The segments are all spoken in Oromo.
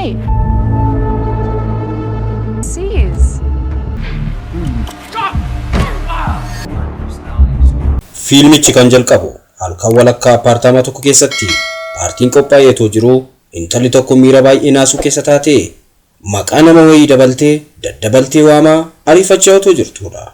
right. Sees. Fiilmichi kan jalqabu halkan walakkaa apaartaamaa tokko keessatti paartiin qophaa'eetoo jiru intalli tokko miira baay'ee naasuu keessa taate maqaa nama wayii daddabaltee waamaa ariifachaa otoo jirtudha.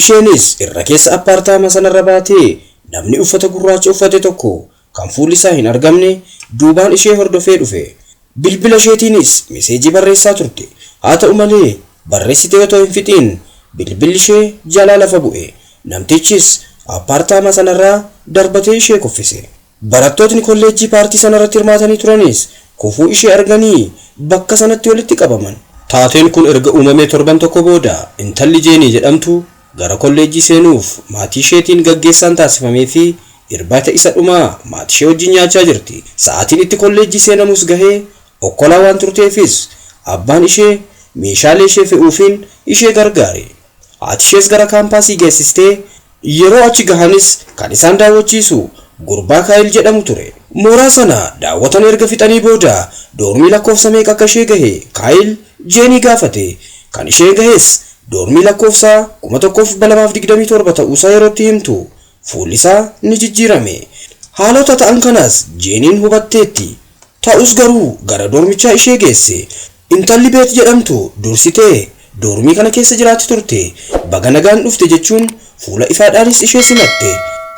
Isheenis irra keessa apaartaamaa sanarra baatee namni uffata gurraacha uffate tokko kan fuulli isaa hin argamne duubaan ishee hordofee dhufe. Bilbila isheetiinis meseejii barreessaa turte. Haa ta'u malee barreessitee otoo hin fixiin bilbilli ishee jalaa lafa bu'e. Namtichis apaartaamaa sanarraa darbatee ishee kuffise. Barattootni kolleejjii paartii sanarratti hirmaatanii turanis kufuu ishee arganii bakka sanatti walitti qabaman. Taateen kun erga uumamee torban tokko booda intalli Jeenii jedhamtu gara kolleejjii seenuuf maatii isheetiin gaggeessaan taasifamee fi irbaata isa dhumaa maatii ishee wajjin nyaachaa jirti. Sa'aatiin itti kolleejjii seenamus gahee okkolaa waan turteefis abbaan ishee meeshaalee ishee fe'uufiin ishee gargaare. Haati ishees gara kaampaasii geessistee yeroo achi gahanis kan isaan daawwachiisu gurbaa Kaayil jedhamu ture. Mooraa sana daawwatan erga fixanii booda doormii lakkoofsa meeqa akka ishee gahe Kaayil Jeenii gaafate. Kan ishee gahes doormii lakkoofsa 1227 ta'uusaa yerootti himtu fuulli isaa ni jijjiirame. Haalota ta'an kanas Jeeniin hubatteetti. Ta'us garuu gara doormichaa ishee geesse. Intalli Beet jedhamtu dursitee doormii kana keessa jiraatti turte. Baga nagaan dhufte jechuun fuula ifaadhaanis ishee simatte.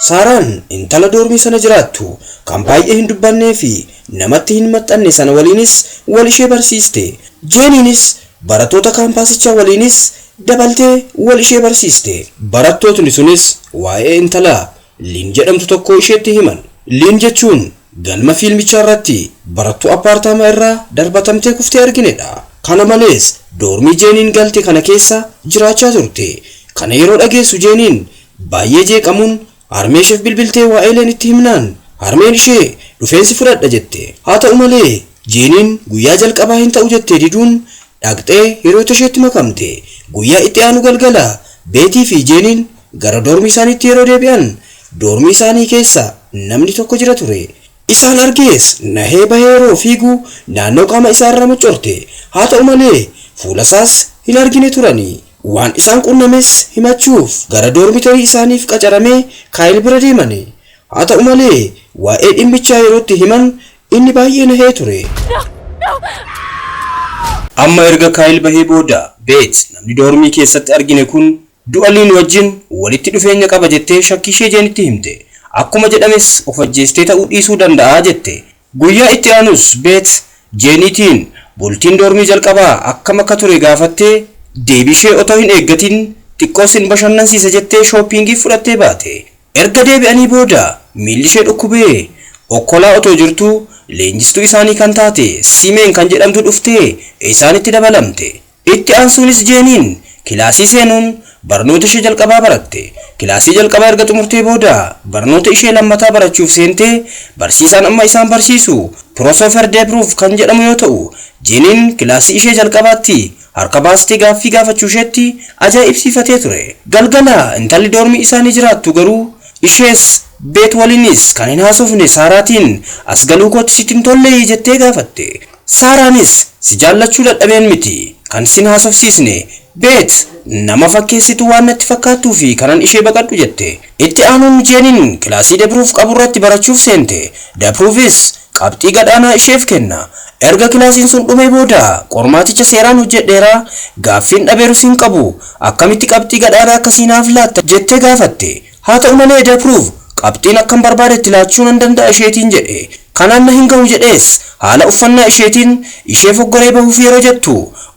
Saaraan intala doormii sana jiraattu kan baay'ee hin dubbannee fi namatti hin maxxanne sana waliinis wal ishee barsiiste. Jeeniinis barattoota kaampaasichaa waliinis dabaltee wal ishee barsiiste. Barattootni sunis waa'ee intala Liin jedhamtu tokko isheetti himan. Liin jechuun galma fiilmichaa irratti barattuu apaartaamaa irraa darbatamtee kuftee arginedha. Kana malees doormii Jeeniin galte kana keessa jiraachaa turte. Kana yeroo dhageessu Jeeniin baay'ee jeeqamuun harmee isheef bilbiltee waa'ee Liin itti himnaan harmeen ishee dhufeensi fudhadha jette. Haa ta'u malee Jeeniin guyyaa jalqabaa hin ta'u jettee diduun dhaqxee hiriyoota isheetti makamte. Guyyaa itti aanu galgala Beetii fi Jeeniin gara doormii isaaniitti yeroo deebi'an doormii isaanii keessa namni tokko jira ture. Isaan argees nahee bahee yeroo fiigu naannoo qaama isaa irra mucorte. Haa ta'u malee fuula isaas hin argine turani. Waan isaan qunnames himachuuf gara doormitarii isaaniif qacaramee Kaayil bira deemane. Haa ta'u malee waa'ee dhimmichaa yerootti himan inni baay'ee nahee ture. Amma erga Kaayil bahee booda Beet namni doormii keessatti argine kun du'a Liin wajjin walitti dhufeenya qaba jettee shakkii ishee Jeenitti himte. Akkuma jedhames of ajjeestee ta'uu dhiisuu danda'a jette. Guyyaa itti aanus Beet Jeeniitiin bultiin doormii jalqabaa akkam akka ture gaafattee deebii ishee otoo hin eeggatiin xiqqoo sin bashannansiisa jettee shooppiingiif fudhattee baate. Erga deebi'anii booda miilli ishee dhukkubee okkolaa otoo jirtuu leenjistuu isaanii kan taate Simeen kan jedhamtu dhuftee isaanitti dabalamte. Itti aansuunis Jeeniin kilaasii seenuun barnoota ishee jalqabaa baratte. Kilaasii jalqabaa erga xumurtee booda barnoota ishee lammataa barachuuf seentee barsiisaan amma isaan barsiisu Pirofeesar Deebruuf kan jedhamu yoo ta'u Jeeniin kilaasii ishee jalqabaatti harka baastee gaaffii gaafachuu isheetti ajaa'ibsiifatee ture. Galgala intalli doormii isaanii jiraattu garuu ishees Beet waliinis kan hin haasofne Saaraatiin as galuu kootti sitti hin tolle jettee gaafatte. Saaraanis si jaallachuu dadhabeen miti kan sin haasofsiisne Beet nama fakkeessitu waan natti fakkaattuu fi kanan ishee baqadhu jette. Itti aanuun Jeeniin kilaasii Deebruuf qaburratti barachuuf seente. Deebruufis qabxii gadhaanaa isheef kenna. Erga kilaasiin sun dhumee booda qormaaticha seeraan hojjedheera gaaffiin dhabeerus hin qabu akkamitti qabxii gadhaanaa akkasii naaf laatta jettee gaafatte. Haa ta'u malee Deebruuf qabxiin akkam barbaadetti laachuu nan danda'a isheetiin jedhe. Kanaan na hin ga'u jedhees haala uffannaa isheetiin ishee foggoree bahuuf yeroo jettu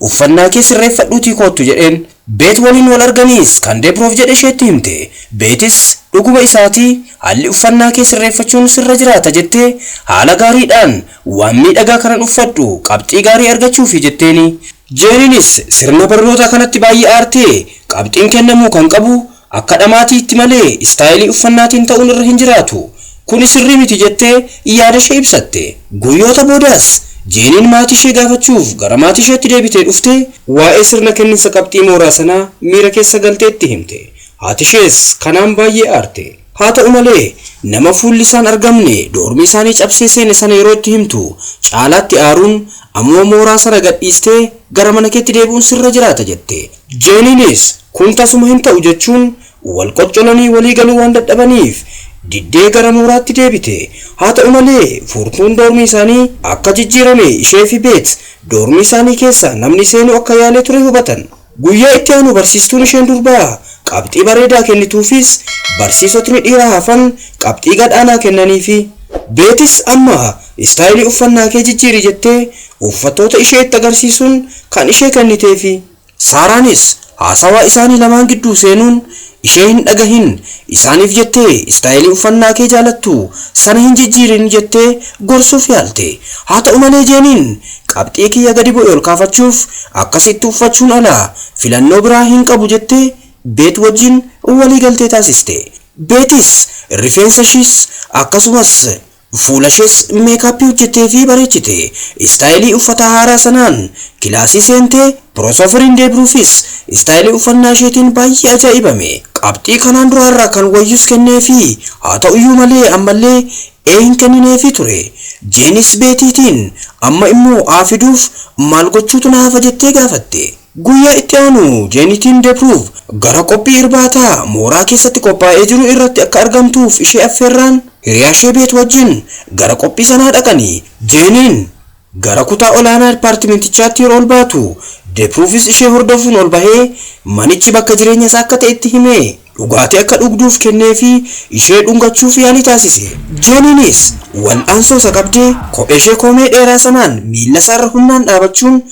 uffannaa kee sirreeffadhuutii koottu jedheen. Beet waliin wal arganiis kan Deebruuf jedhe isheetti himte. Beetis dhuguma isaatii haalli uffannaa kee sirreeffachuun sirra jiraata jettee haala gaariidhaan waan miidhagaa kanan uffadhu qabxii gaarii argachuufi jetteeni. Jeeniinis sirna barnootaa kanatti baay'ee aartee qabxiin kennamuu kan qabu akka dhamaatiitti malee istaayilii uffannaatiin ta'uun irra hin jiraatu. Kuni sirrii miti jettee yaada ishee ibsatte. Guyyoota boodaas Jeeniin maatii ishee gaafachuuf gara maatii isheetti deebitee dhufte waa'ee sirna kenniinsa qabxii mooraa sanaa miira keessa galteetti himte. Haati ishees kanaan baay'ee aarte. Haa ta'u malee nama fuulli isaan argamne doormii isaanii cabsee seene sana yeroo itti himtu caalaatti aaruun ammoo mooraa sana gadhiistee gara mana keetti deebi'uun sirra jiraata jette. Jeeniinis kun tasuma hin ta'u jechuun wal qoccolanii walii galuu waan dadhabaniif diddee gara mooraatti deebite. Haa ta'u malee furtuun doormii isaanii akka jijjiirame ishee fi Beet doormii isaanii keessa namni seenuu akka yaalee ture hubatan. Guyyaa itti aanu barsiistuun isheen durbaa qabxii bareedaa kennituufis barsiisotni dhiiraa hafan qabxii gadhaanaa kennaniifi. Beetis amma istaayilii uffannaa kee jijjiiri jettee uffattoota ishee itti agarsiisuun kan ishee kenniteefi. Saaraanis haasawaa isaanii lamaan gidduu seenuun ishee hin dhagahin isaaniif jettee istaayilii uffannaa kee jaalattu sana hin jijjiirin jettee gorsuuf yaalte. Haa ta'u malee Jeeniin qabxii kiyya gadi bu'e ol kaafachuuf akkasitti uffachuun alaa filannoo biraa hin qabu jettee Beet wajjin walii galtee taasiste. Beetis rifeensa ishees akkasumas fuula ishees meekaappii hojjettee fi bareechite. Istaayilii uffata haaraa sanaan kilaasii seentee Piroosoferiin deebi'uufis istaayilii uffannaa isheetiin baay'ee ajaa'ibame. Qabxii kanaan dura irraa kan wayyus kenneefi haa ta'uyyuu malee ammallee hin kennineefi ture. Jeenis Beetiitiin amma immoo aafiduuf maal gochuutu na hafa jettee gaafatte. Guyyaa itti aanu Jeenitiin deebi'uuf gara qophii irbaataa mooraa keessatti qophaa'ee jiru irratti akka argamtuuf ishee affeerraan hiriyaa ishee Beet wajjin gara qophii sanaa dhaqanii. Jeeniin gara kutaa olaanaa dipaartimentichaatti yeroo ol baatu deebi'uufis ishee hordofuun ol bahee manichi bakka jireenya isaa akka ta'etti himee dhugaatii akka dhugduuf kenneefi ishee dhungachuuf yaalii taasise. Jeeniinis wal'aansoo isa qabdee kophee ishee koomee dheeraa sanaan miila isaarra humnaan dhaabachuun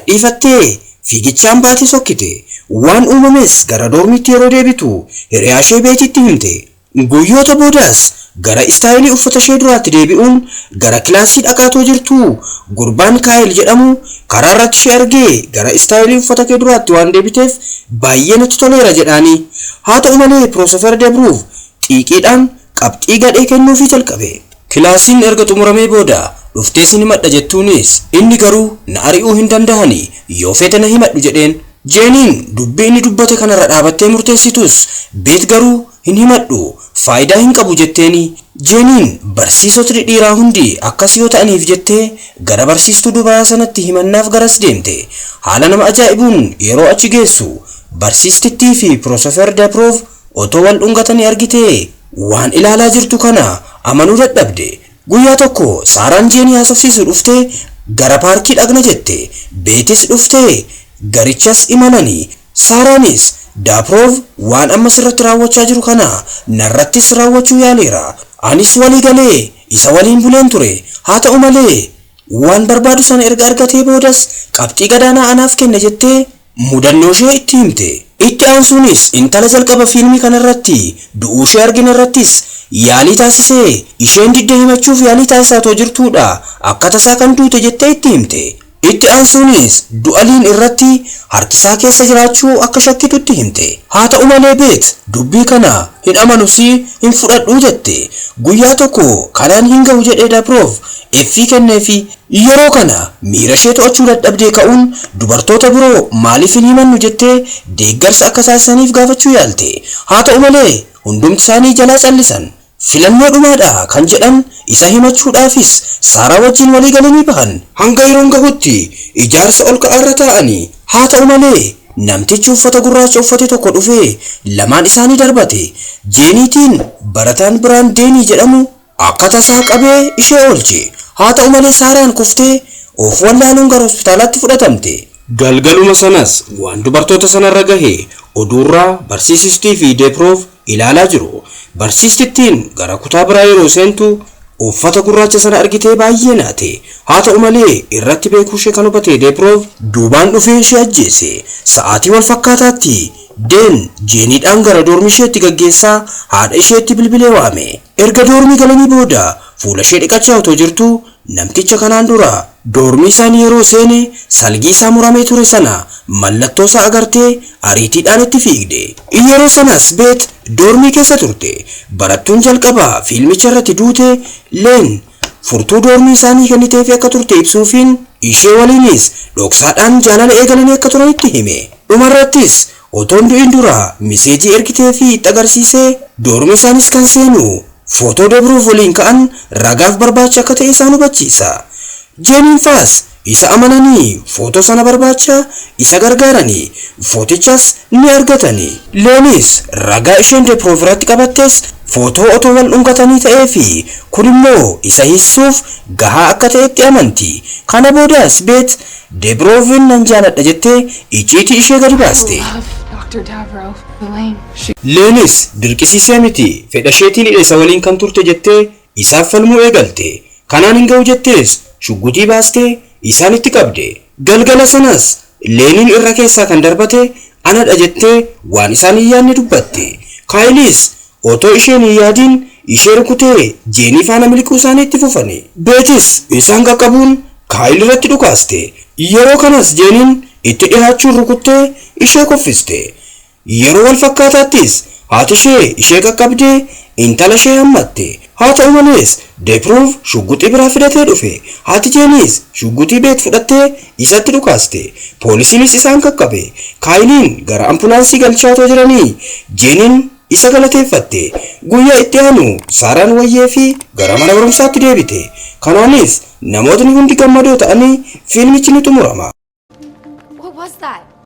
gadhiifattee fiigichaan baatee sokkite. Waan uumames gara doormiitti yeroo deebitu hiriyaa ishee Beetitti himte. Guyyoota boodaas gara istaayilii uffata ishee duraatti deebi'uun gara kilaasii dhaqaatoo jirtu gurbaan Kaayil jedhamu karaa irratti ishee argee gara istaayilii uffata kee duraatti waan deebiteef baay'ee natti toleera jedhaani. Haa ta'u malee Piroosofer deebi'uuf xiiqiidhaan qabxii gadhee kennuufii jalqabe. Kilaasiin erga xumuramee booda dhuftee sin himadha jettuunis inni garuu na ari'uu hin danda'ani yoo fedhe na himadhu jedheen. Jeeniin dubbii inni dubbate kanarra dhaabattee murteessitus Beet garuu hin himadhu faayidaa hin qabu jetteeni. Jeeniin barsiisotni dhiiraa hundi akkas yoo ta'aniif jettee gara barsiistuu dubaraa sanatti himannaaf garas deemte. Haala nama ajaa'ibuun yeroo achi geessu barsiistittii fi Piroosofer Deeproof otoo wal dhungatanii argite waan ilaalaa jirtu kana amanuu dadhabde. Guyyaa tokko Saaraan Jeenii haasofsiisuu dhuftee gara paarkii dhaqna jette. Beetis dhuftee garichas imalanii. Saaraanis Deeproof waan amma sirratti raawwachaa jiru kana narrattis raawwachuu yaaleera. Anis walii galee isa waliin buleen ture. Haa ta'u malee waan barbaadu sana erga argatee boodas qabxii gadaanaa anaaf kenna jettee mudannoo ishee itti himte. Itti aansuunis intala jalqaba fiilmii kanarratti du'uu ishee argina irrattis yaalii taasisee isheen diddee himachuuf yaalii taasisaa too jirtuudha akka tasaa kan duute jettee itti himte. Itti aansuunis du'aliin irratti harkisaa keessa jiraachuu akka shakkitutti himte. Haa ta'u malee Beet dubbii kana hin amanusi hin fudhadhuu jette. Guyyaa tokko kanaan hin ga'u jedhee Deeproof effii kenneefi yeroo kana miira ishee to'achuu dadhabdee ka'uun dubartoota biroo maaliif hin himannu jettee deeggarsa akka taasisaniif gaafachuu yaalte. Haa ta'u malee hundumti isaanii jalaa callisan. Filannoo dhumaadha kan jedhan isa himachuudhaafis Saaraa wajjin walii galanii bahan. Hanga yeroon gahutti ijaarsa ol ka'aarra taa'anii. Haa ta'u malee namtichi uffata gurraacha uffate tokko dhufee lamaan isaanii darbate. Jeeniitiin barataan biraan Deenii jedhamu akka tasaa qabee ishee oolche. Haa ta'u malee Saaraan kuftee of wallaaluun gara hospitaalaatti fudhatamte. Galgaluma sanas waan dubartoota sanarra gahee oduurraa barsiisistii fi Deeproof ilaalaa jiru. Barsiistittiin gara kutaa biraa yeroo seentu uffata gurraacha sana argitee baay'ee naate. Haa ta'u malee irratti beekuu ishee kan hubate Deeproof duubaan dhufee ishee ajjeese. Sa'aatii wal fakkaataatti Deen Jeeniidhaan gara doormii isheetti gaggeessaa haadha isheetti bilbilee waame. Erga doormii galanii booda fuula ishee dhiqachaa otoo jirtu namticha kanaan dura doormii isaanii yeroo seene salgii isaa muramee ture sana mallattoo isaa agartee ariitiidhaan itti fiigde. Yeroo sanas Beet doormii keessa turte. Barattuun jalqabaa fiilmicha irratti duute Leen furtuu doormii isaanii kenniteef akka turte ibsuufiin ishee waliinis dhoksaadhaan jaalala eegalanii akka turanitti hime. Dhumarrattis otoon du'in dura miseejii ergitee fi itti agarsiisee dooruma isaanis kan seenu footoo dabruuf waliin ka'an ragaaf barbaacha akka ta'e isaan hubachiisa. Jeeniin faas isa amananii footoo sana barbaacha isa gargaaranii footichas ni argatanii. Leenis ragaa isheen Deeproof irratti qabattes footoo otoo wal dhungatanii ta'ee fi kun immoo isa hiisuuf gahaa akka ta'etti amanti. Kana boodas Beet Deeproofin nan jaaladha jettee icciitii ishee gadi baaste. Leenis dirqisiisee miti fedha isheetiin isa waliin kan turte jettee isaaf falmuu eegalte. Kanaan hin ga'u jettees shuggutii baastee isaanitti qabde. Galgala sanas Leeniin irra keessaa kan darbate anadha jettee waan isaan hin yaadne dubbatte. Kaayilis otoo isheen hin yaadiin ishee rukutee Jeenii faana miliquu isaanii itti fufane. Beetis isaan qaqqabuun Kaayil irratti dhukaaste. Yeroo kanas Jeeniin itti dhihaachuun rukuttee ishee kuffiste. Yeroo wal fakkaataattis haati ishee qaqqabdee intala ishee hammatte. Haa ta'u malees Deeproof shugguxii biraa fidatee dhufe. Haati Jeenis shugguxii Beet fudhattee isatti dhukaaste. Poolisiinis isaan qaqqabe. Kaayiliin gara ambulaansii galchaa otoo jiranii Jeeniin isa galateeffatte. Guyyaa itti aanu Saaraan wayyee fi gara mana barumsaatti deebite. Kanaanis namootni hundi gammadoo ta'anii fiilmichi ni xumurama. What was that?